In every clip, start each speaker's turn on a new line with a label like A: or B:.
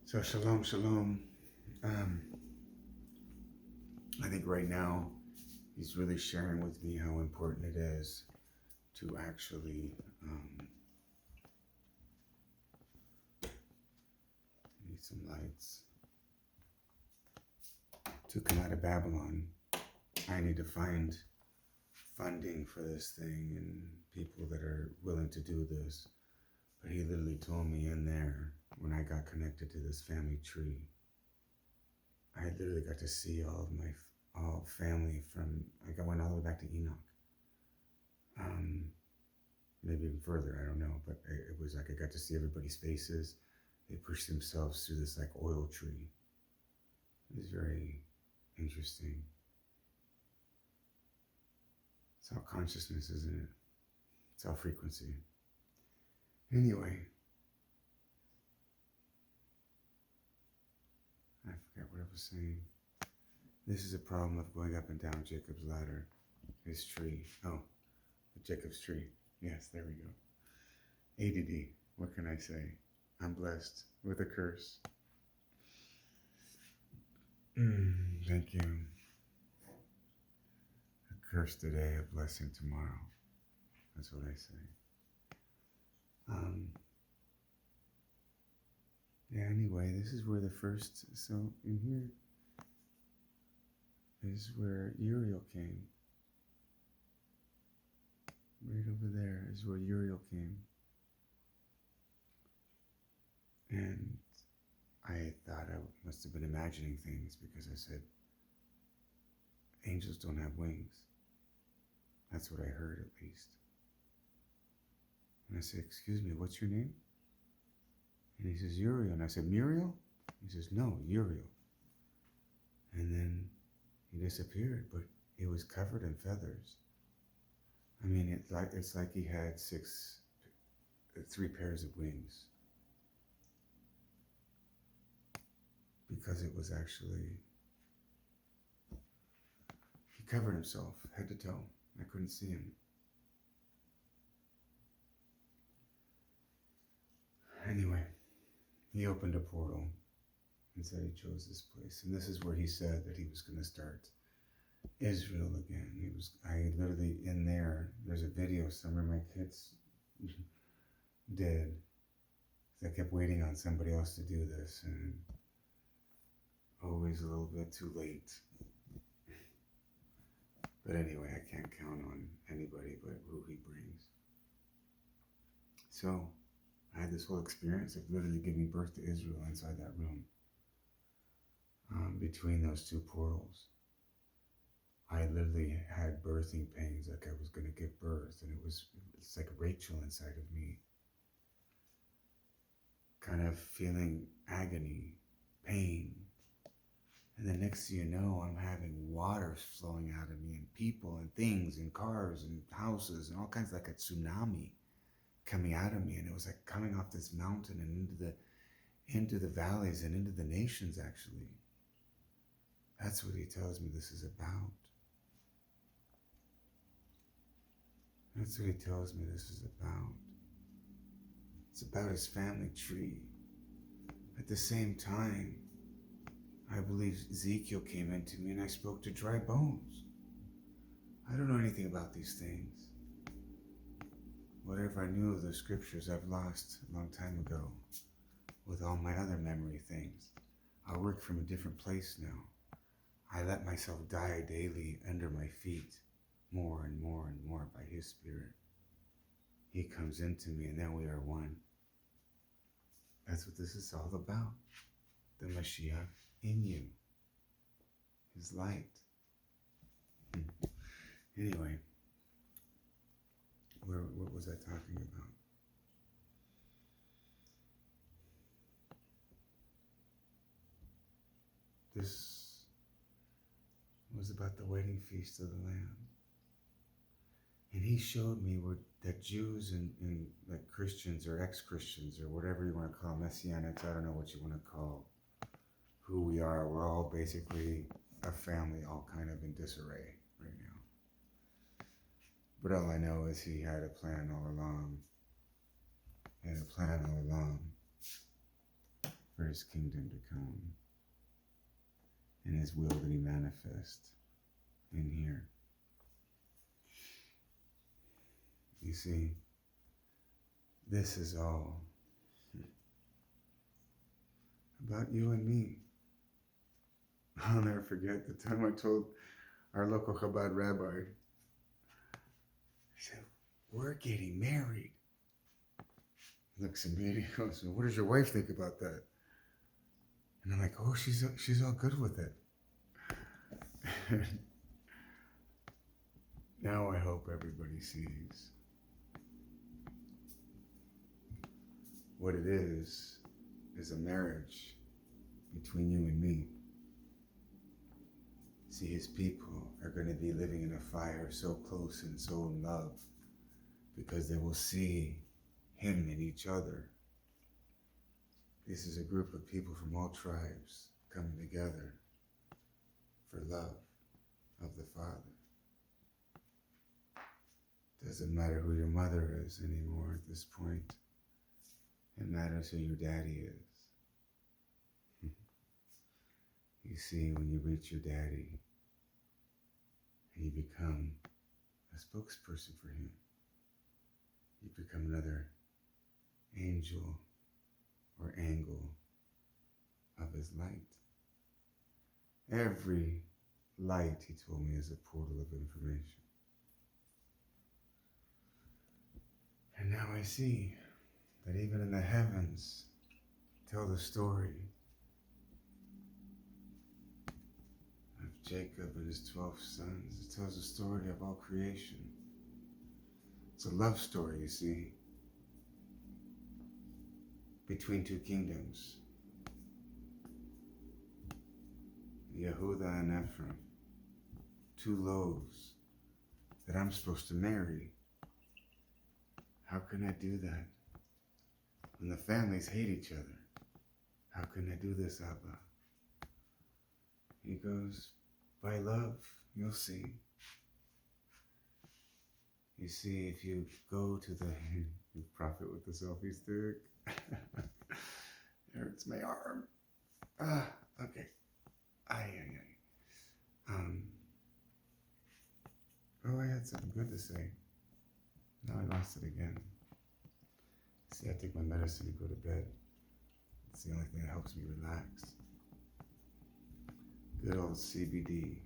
A: So shalom, shalom. Um, I think right now he's really sharing with me how important it is to actually need some lights to come out of Babylon. I need to find funding for this thing and people that are willing to do this. But he literally told me in there when I got connected to this family tree, I literally got to see all of my all family from like I went all the way back to Enoch. Um, Maybe even further, I don't know, but it was like I got to see everybody's faces. They pushed themselves through this like oil tree. It was very interesting. It's all consciousness, isn't it? It's all frequency. Anyway, I forgot what I was saying. This is a problem of going up and down Jacob's ladder, his tree. Oh, Jacob's tree. Yes, there we go. ADD. What can I say? I'm blessed with a curse. Thank you. A curse today, a blessing tomorrow. That's what I say. Um, yeah, anyway, this is where the first, so in here is where Uriel came. Right over there is where Uriel came. And I thought I must have been imagining things because I said, angels don't have wings. That's what I heard at least. And I said, excuse me, what's your name? And he says, Uriel. And I said, Muriel? He says, no, Uriel. And then he disappeared, but he was covered in feathers. I mean, it's like he had three pairs of wings. Because it was actually, he covered himself head to toe. I couldn't see him. Anyway, he opened a portal and said he chose this place. And this is where he said that he was going to start Israel again. I literally in there's a video somewhere my kids did. I kept waiting on somebody else to do this and always a little bit too late. But anyway, I can't count on anybody but who he brings. So I had this whole experience of literally giving birth to Israel inside that room. Between those two portals. I literally had birthing pains, like I was going to give birth, and it's like Rachel inside of me, kind of feeling agony, pain. And the next thing you know, I'm having water flowing out of me, and people and things and cars and houses and all kinds, like a tsunami coming out of me. And it was like coming off this mountain and into the valleys and into the nations, actually. That's what he tells me this is about. That's what he tells me this is about. It's about his family tree. At the same time, I believe Ezekiel came into me and I spoke to dry bones. I don't know anything about these things. Whatever I knew of the scriptures, I've lost a long time ago with all my other memory things. I work from a different place now. I let myself die daily under my feet, more and more and more by his spirit. He comes into me and then we are one. That's what this is all about. The Mashiach in you. His light. Anyway, what was I talking about? This was about the wedding feast of the Lamb. And he showed me that Jews and like Christians or ex-Christians or whatever you want to call Messianics, I don't know what you want to call who we are. We're all basically a family, all kind of in disarray right now. But all I know is he had a plan all along. He had a plan all along for his kingdom to come and his will to be manifest in here. You see, this is all about you and me. I'll never forget the time I told our local Chabad rabbi, he said, we're getting married. He looks at me and he goes, what does your wife think about that? And I'm like, oh, she's all good with it. Now I hope everybody sees what it is a marriage between you and me. See, his people are going to be living in a fire so close and so in love because they will see him in each other. This is a group of people from all tribes coming together for love of the Father. Doesn't matter who your mother is anymore at this point. It matters who your daddy is. You see, when you reach your daddy and you become a spokesperson for him, you become another angel or angle of his light. Every light, he told me, is a portal of information. And now I see that even in the heavens tell the story of Jacob and his 12 sons. It tells the story of all creation. It's a love story, you see, between two kingdoms, Yehuda and Ephraim, two loaves that I'm supposed to marry. How can I do that when the families hate each other? How can I do this, Abba? He goes, by love, you'll see. You see, if you go to the prophet with the selfie stick, hurts my arm. Okay. Oh, I had something good to say. Now I lost it again. See, I take my medicine to go to bed. It's the only thing that helps me relax. Good old CBD.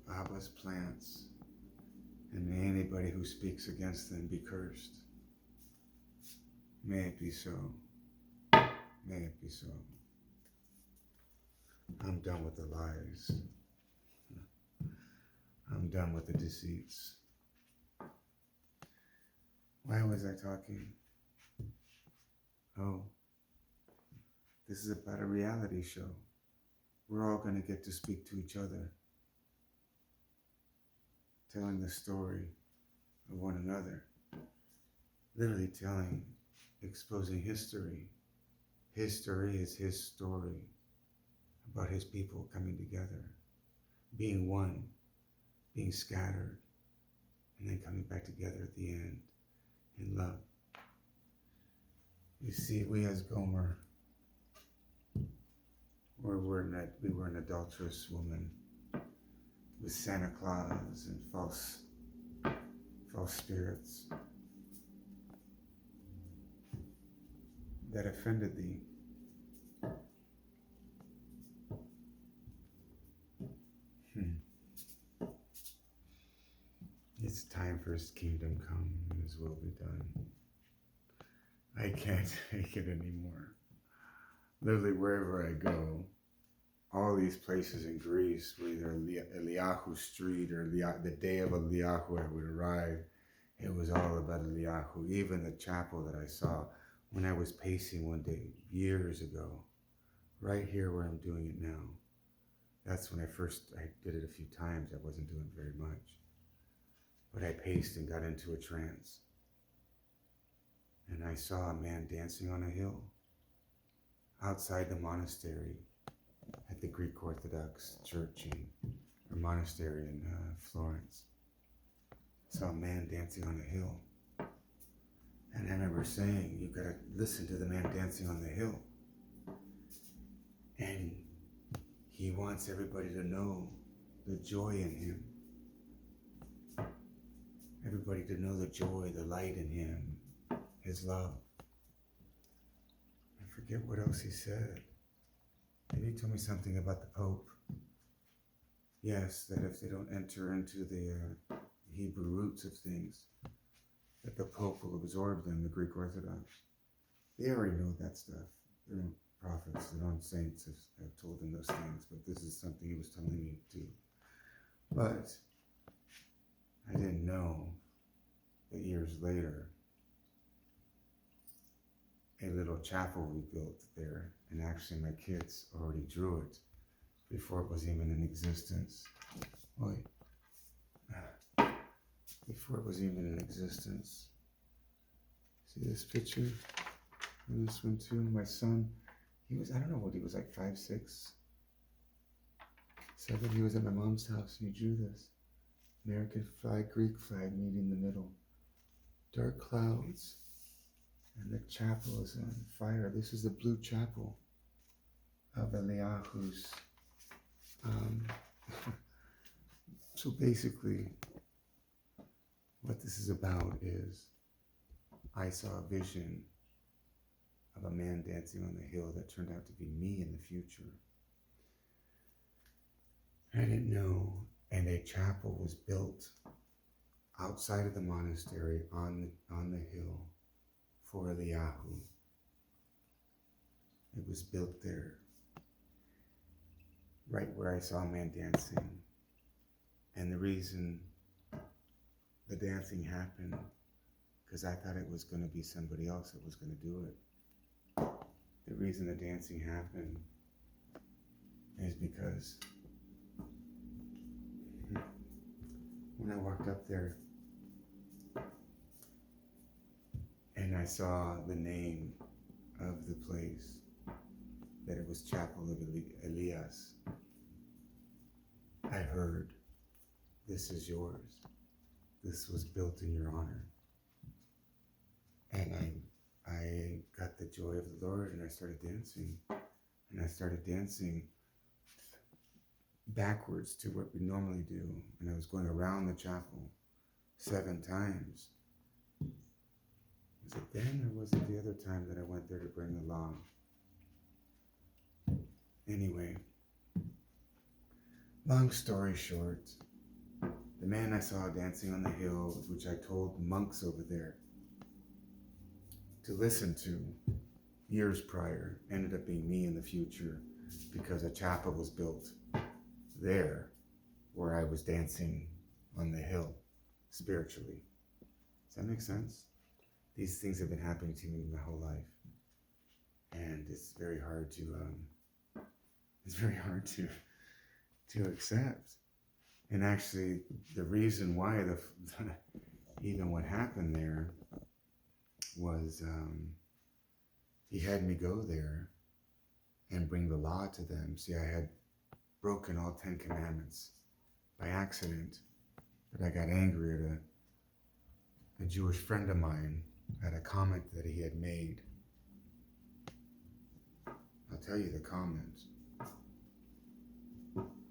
A: Abba's plants, and may anybody who speaks against them be cursed. May it be so. May it be so. I'm done with the lies. I'm done with the deceits. Why was I talking? Oh, this is about a reality show. We're all going to get to speak to each other, telling the story of one another, literally exposing history. History is his story about his people coming together, being one, being scattered, and then coming back together at the end in love. You see, we as Gomer, we were an adulterous woman with Santa Claus and false spirits that offended thee. It's time for his kingdom come and his will be done. I can't take it anymore. Literally, wherever I go, all these places in Greece, whether Eliyahu Street or the day of Eliyahu I would arrive, it was all about Eliyahu. Even the chapel that I saw when I was pacing one day years ago, right here where I'm doing it now. That's when I did it a few times. I wasn't doing very much. But I paced and got into a trance. And I saw a man dancing on a hill outside the monastery at the Greek Orthodox church or monastery in Florence. I saw a man dancing on a hill. And I remember were saying, you gotta listen to the man dancing on the hill. And he wants everybody to know the joy in him. Everybody to know the joy, the light in him, his love. I forget what else he said. Maybe he told me something about the Pope. Yes, that if they don't enter into the Hebrew roots of things, that the Pope will absorb them, the Greek Orthodox. They already know that stuff. Their own prophets, their own saints have told them those things, but this is something he was telling me too. But I didn't know that years later, a little chapel we built there, and actually my kids already drew it before it was even in existence. Before it was even in existence. See this picture? And this one too. My son, he was, I don't know what he was, like 5, 6, 7. He was at my mom's house and he drew this. American flag, Greek flag meeting in the middle. Dark clouds. And the chapel is on fire. This is the blue chapel of Eliyahu's. So basically, what this is about is I saw a vision of a man dancing on the hill that turned out to be me in the future. I didn't know, and a chapel was built outside of the monastery on the hill for Eliyahu. It was built there, right where I saw a man dancing. And the reason the dancing happened, because I thought it was going to be somebody else that was going to do it. The reason the dancing happened is because when I walked up there and I saw the name of the place, that it was Chapel of Elias, I heard, "This is yours. This was built in your honor." And I got the joy of the Lord and I started dancing. And I started dancing backwards to what we normally do. And I was going around the chapel 7 times. Was it then or was it the other time that I went there to bring the law? Anyway, long story short, the man I saw dancing on the hill, which I told monks over there to listen to years prior, ended up being me in the future because a chapel was built there where I was dancing on the hill spiritually. Does that make sense? These things have been happening to me my whole life. And it's very hard to accept. And actually, the reason why even what happened there was he had me go there and bring the law to them. See, I had broken all 10 commandments by accident, but I got angry at a Jewish friend of mine at a comment that he had made. I'll tell you the comment.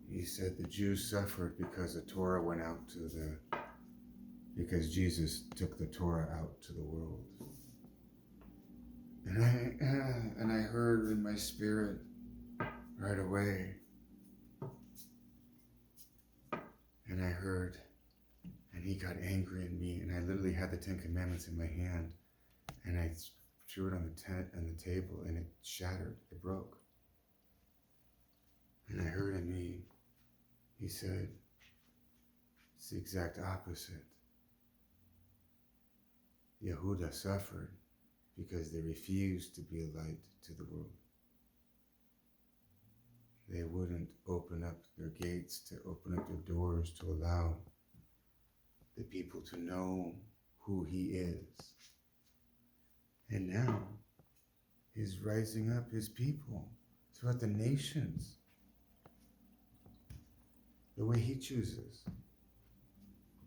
A: He said the Jews suffered because the Torah went out because Jesus took the Torah out to the world. And I heard in my spirit right away, and I heard, and he got angry at me, and I literally had the 10 Commandments in my hand, and I threw it on the table, and it shattered, it broke. And I heard in me, he said, it's the exact opposite. Yehuda suffered because they refused to be a light to the world. They wouldn't open up their gates, to open up their doors, to allow the people to know who he is. And now, he's rising up his people throughout the nations the way he chooses,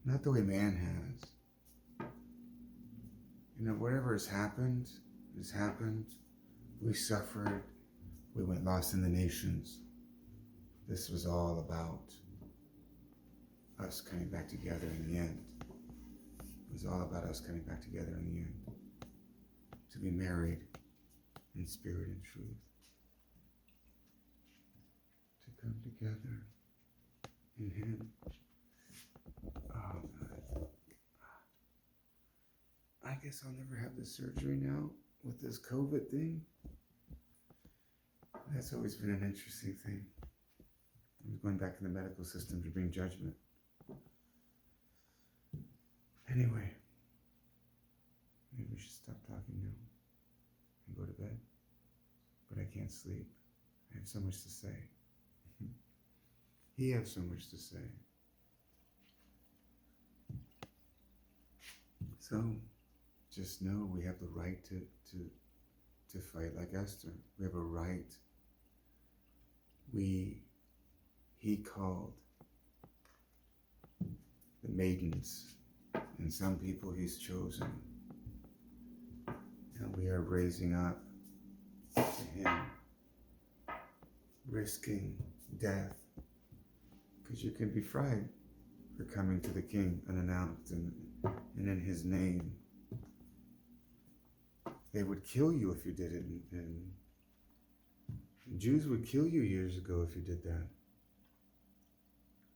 A: not the way man has. whatever has happened. We suffered. We went lost in the nations. This was all about us coming back together in the end. It was all about us coming back together in the end. To be married in spirit and truth. To come together in Him. Oh, God. I guess I'll never have this surgery now with this COVID thing. That's always been an interesting thing. I was going back in the medical system to bring judgment. Anyway, maybe we should stop talking now and go to bed. But I can't sleep. I have so much to say. He has so much to say. So, just know we have the right to fight like Esther. We have a right. He called the maidens, and some people He's chosen. And we are raising up to Him, risking death, because you can be fried for coming to the King unannounced and in His name. They would kill you if you did it, and Jews would kill you years ago if you did that.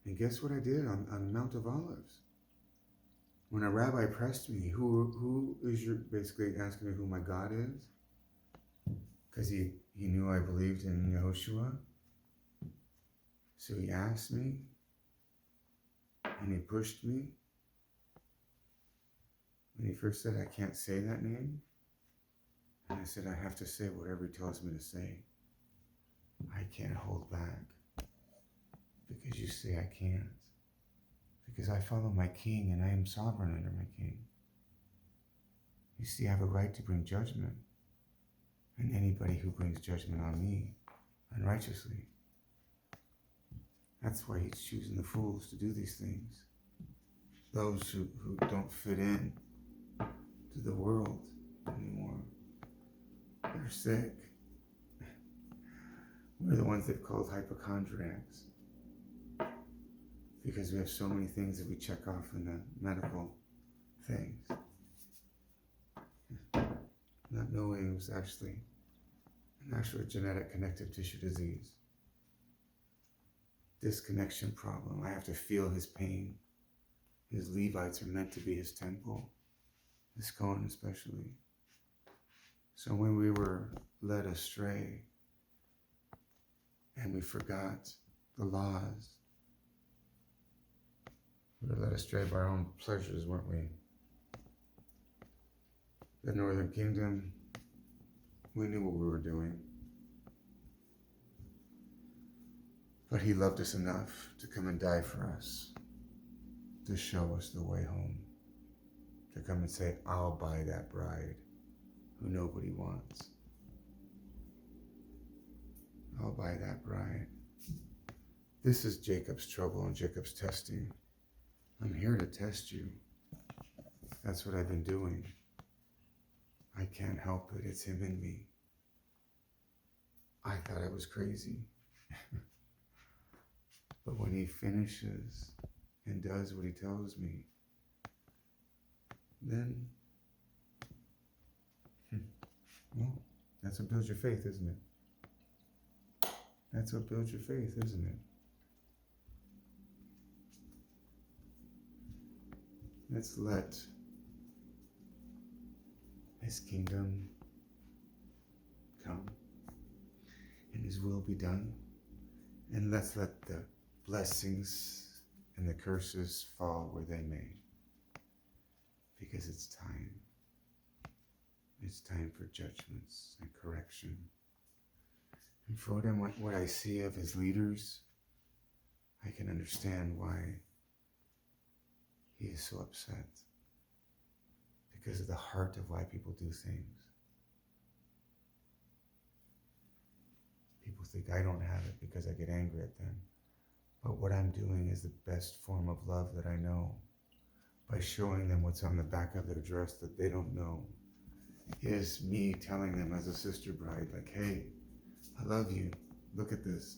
A: And guess what I did on Mount of Olives? When a rabbi pressed me, who is your, basically asking me who my God is, because he knew I believed in Yehoshua. So he asked me, and he pushed me. When he first said, I can't say that name, and I said, I have to say whatever he tells me to say. I can't hold back, because you say I can't. Because I follow my King and I am sovereign under my King. You see, I have a right to bring judgment. And anybody who brings judgment on me unrighteously. That's why He's choosing the fools to do these things. Those who don't fit in to the world anymore. They're sick. We're the ones they've called hypochondriacs. Because we have so many things that we check off in the medical things. Not knowing it was actually an actual genetic connective tissue disease. Disconnection problem. I have to feel His pain. His Levites are meant to be His temple. His Kohen especially. So when we were led astray and we forgot the laws, we were led astray by our own pleasures, weren't we? The Northern Kingdom, we knew what we were doing. But He loved us enough to come and die for us, to show us the way home, to come and say, I'll buy that bride who nobody wants. I'll buy that bride. This is Jacob's trouble and Jacob's testing. I'm here to test you. That's what I've been doing. I can't help it. It's Him in me. I thought I was crazy. But when He finishes and does what He tells me, then, well, that's what builds your faith, isn't it? That's what builds your faith, isn't it? Let's let His kingdom come and His will be done. And let's let the blessings and the curses fall where they may. Because it's time. It's time for judgments and correction. And for what I see of His leaders, I can understand why He is so upset. Because of the heart of why people do things. People think I don't have it because I get angry at them. But what I'm doing is the best form of love that I know. by showing them what's on the back of their dress that they don't know, is me telling them as a sister bride, like, hey, I love you. Look at this.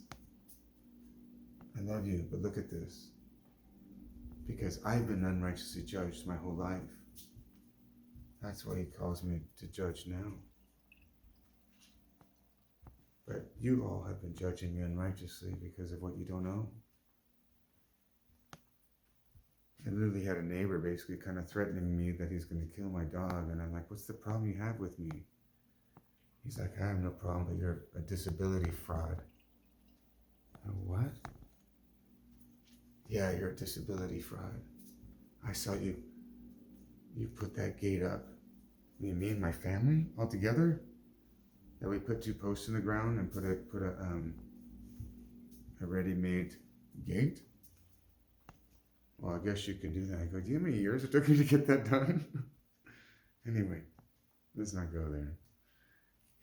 A: I love you, but look at this. Because I've been unrighteously judged my whole life. That's why he calls me to judge now. But you all have been judging me unrighteously because of what you don't know. I literally had a neighbor basically kind of threatening me that he's going to kill my dog. And I'm like, what's the problem you have with me? He's like, I have no problem, but you're a disability fraud. What? Yeah, you're a disability fraud. I saw you put that gate up. Me and my family all together? That we put 2 posts in the ground and put a ready-made gate? Well, I guess you can do that. I go, do you know how many years it took me to get that done? Anyway, let's not go there.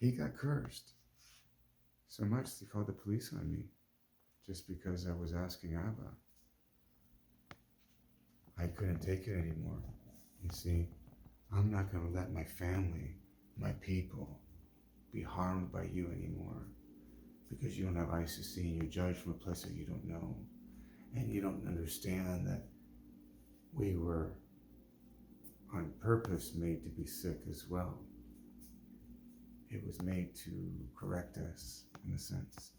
A: He got cursed so much they called the police on me just because I was asking Abba. I couldn't take it anymore. You see, I'm not going to let my family, my people, be harmed by you anymore because you don't have eyes to see and you judge from a place that you don't know. And you don't understand that we were on purpose made to be sick as well. It was made to correct us, in a sense.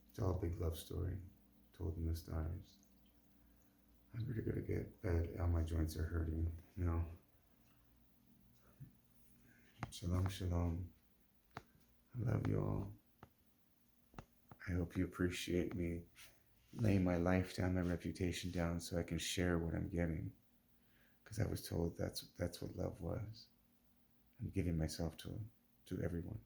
A: It's all a big love story told in the stars. I'm really gonna get bed. All my joints are hurting, you know. Shalom, shalom. I love you all. I hope you appreciate me laying my life down, my reputation down, so I can share what I'm getting. Because I was told that's what love was. I'm giving myself to everyone.